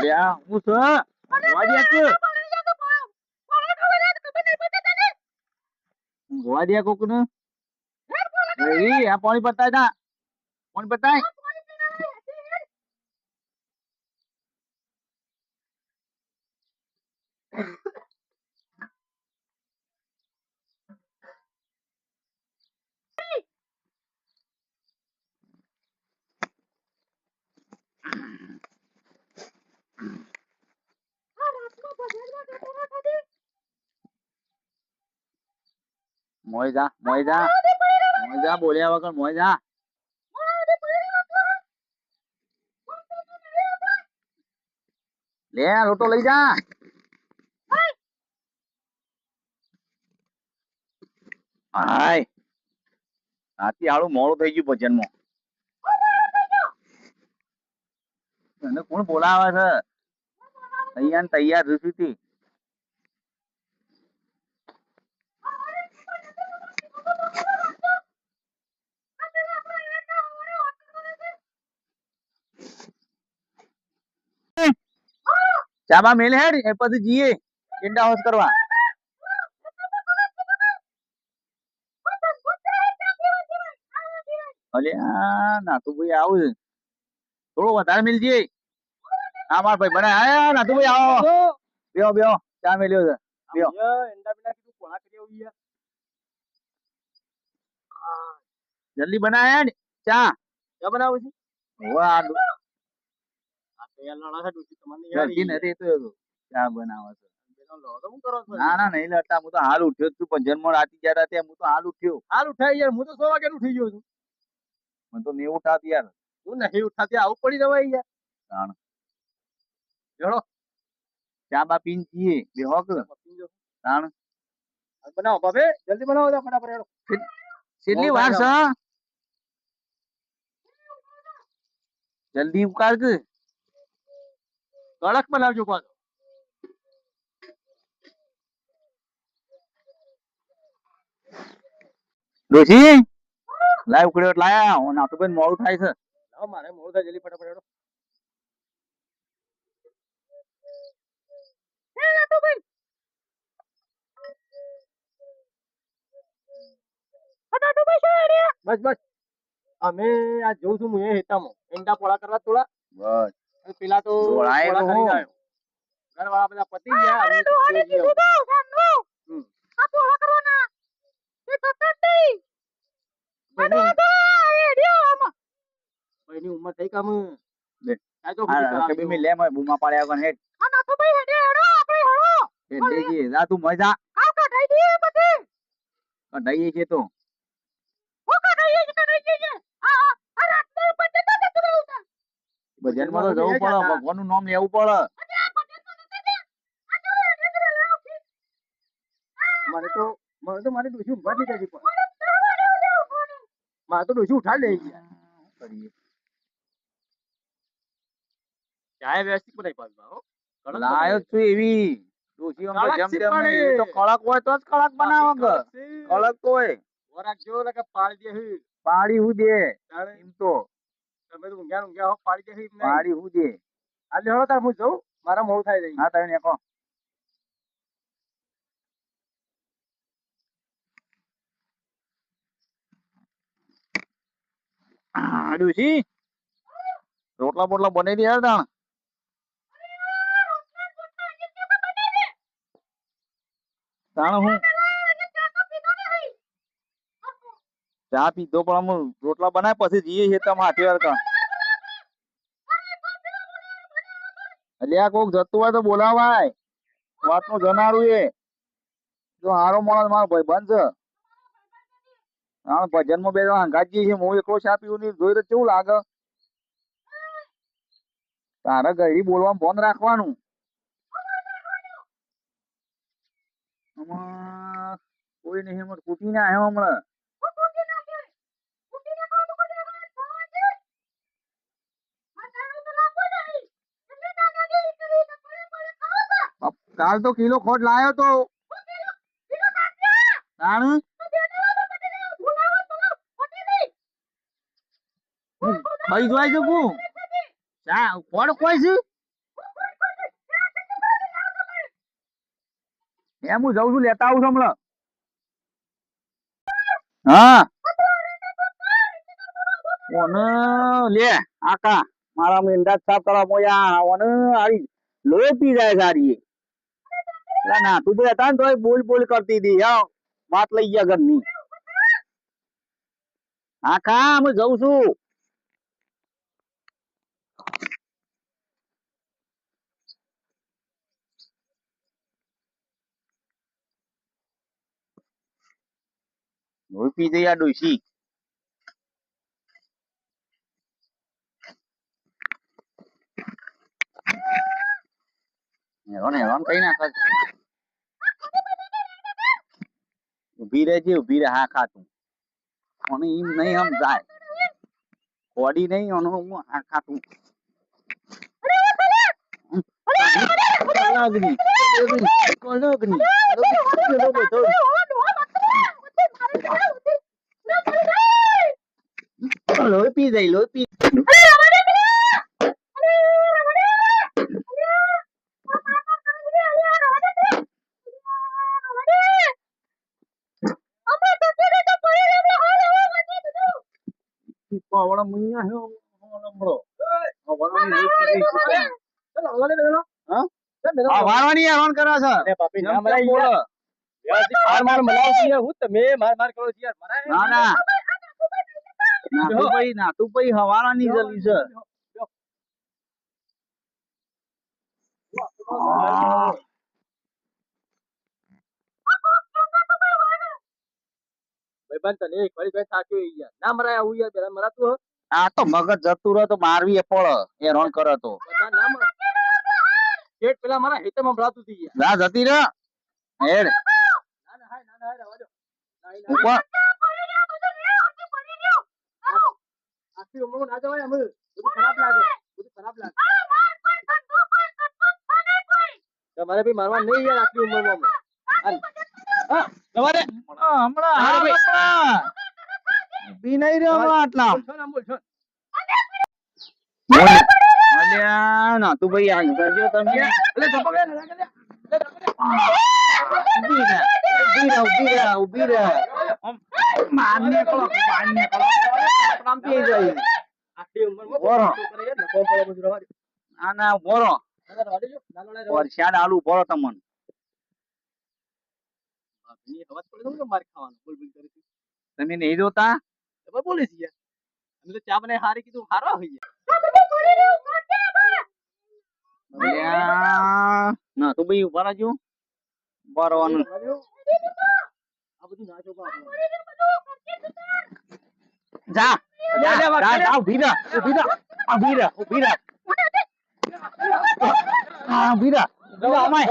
અલ્યા હું છે ગોવા દે ગોવા દે કોક ને આ પાણી પતાય તા પાણી પતાય મોય જા બોલ્યા વગર મોય જા લે રોટો લઈ જા હાય રાતી હાળું મોડું થઈ ગયું ભજનમાં તને કોણ બોલાવે છે તૈયાર ઋષિથી ચાબા મેલે હેડ એ પછી જઈએ ઈંડા હોશ કરવા અલે નાતુભાઈ આવું છે થોડો વધારે મિલજે હા માર ભાઈ બને આયા નાતુભાઈ આવો બેહો બેહો ચા મેલ્યો છે બેહો ઈંડા બિના કીધું કોણા કરી આવું યાર જલ્દી બનાય ને ચા બનાવું છે વાહ ચા બનાવે છે ના નહીં લડતા હું તો હાલ ઉઠ્યો છું પણ જન્મ રાતી ગયા હતા હું તો હાલ ઉઠાય યાર હું તો 100 વાગે ઉઠી ગયો છું મને તો નહીં ઉઠાતી યાર હું નહીં ઉઠાતી આવું પડી જવાય યાર તાણ જોડો ચા બા પીન જીએ બે હોક તાણ બનાવો બાબે જલ્દી બનાવો તો ફટાફટ હેડો કેટલી વાર છે જલ્દી ઉકાળ કે કડક બનાવજો પાછો ડોશી લાય ઉકળ્યો લાયા હું નાટુભાઈ મોડું થાય છે લાવ મારે મોડું થાય જલ્દી ફટાફટ હેડો બસ બસ અમે આ જોઉં છું હું એ હેતામાં ઈંડા પોળા કરવા થોડા બસ પેલા તો ઘરવાળા બધા પતી ગયા ભાઈની ઉંમર થઈ કામ લે મે બુમા પાડ્યા વગર હેડ જા તું મજા કઢાઈએ છે તો ભજનમાં તો જવું પડે ભગવાનનું નામ લેવું પડે મને તો મારી ડોશી ઊંઘવા નહીં જતી પણ મારે તો ડોશી ઉઠાડી લઈ ગયા ચાય વ્યવસ્થિત બનાવી પાડવા લાયો છું એવી ડોશી આમ તો જમ જમ નહીં તો કડક હોય તો જ કડક બનાવો કડક તો હોય વરાક જો લગે પાડી હું દે એમ તો તમે તો ઊંઘ્યા હો પાડી દે પાડી હું દે આલે હળો તાર હું જઉં મારા મોડું થાય જઈ હા તમે નેકો ડોશી રોટલા બોટલા બનાવી દે યાર તાણ તાણ હું ચા પીધો પણ અમે રોટલા બનાય પછી જઈએ છે તમે હાથી વાર કા અલ્યા કોક જતું હોય તો બોલાવાય વાત નું જનારું એ જો હારો માણસ મારો ભાઈ બંધ છે હા ભજન માં બે હંગાજી છે હું એકલો ચા પીવું નહીં જોઈ તો કેવું લાગે તારે ગયડી બોલવામાં ફોન રાખવાનું કોઈ નહીં એમ કૂટી ના આવ્યો હમણાં કાલ તો કિલો ખોટ લાયો તો ભાઈ જોઈ શકું ખોટ કોઈ છે એમ હું જઉં છું લેતા આવું છું હમણાં. હા ઓને લે આકા મારા મેંદા સાફ કરવા મોયા ઓને આરી લોહી પી જાય સારી ના તું બે હતા ને તો બોલ બોલ કરતી હતી વાત લઈ ગયા ઘરની. આખા અમે જઉં છું. લોહી પી જઈ આ ડોશી. હેરાન કઈ નાખે. ઉભી રહેજે ઉભી રહે હા ખાતું અને એમ નહીં આમ જાય કોડી નહીં અને હું હા ખાતું લોહી પી જાય લોહી પી. પાવડા મુન્યા હે લંબડો વારવાની હેરાન કરે છે. અરે બાપી ના મરાઈ બોલો માર મલાવતી હે હું તમે માર કરો છો યાર મરાય ના ના ના તું ભાઈ હવારાની જલી છે. આ તો મગજ જતું રહે તો મારવી પડે હેરાન કરે તો પેલા મારા હેતમાં ભરાતું થઈ ગયા ના જતી રે હેડ ઉપર આખી ઉંમર ના જવાય અમે બધું ખરાબ લાગે તમારે ભી મારવા નહીં યાર આટલી ઉંમરમાં તમારે હમણાં બી નહીં રહ્યો હમણાં આટલા અલ્યા ના તું ભાઈ આગ કરજો તમે ઉભી રહે મારને કળો આમ પી જાય આટલી ઉંમરમાં બોરો ના બોરો વરસાદ આલુ બોરો તમને તમે નહીં જોતા બોલે છે અમે તો ચા બનાવી હારી કીધું હારો હોય ના તું ભાઈ ઉભા રહેજો બરવાનું જા ઉભી રહે અમાય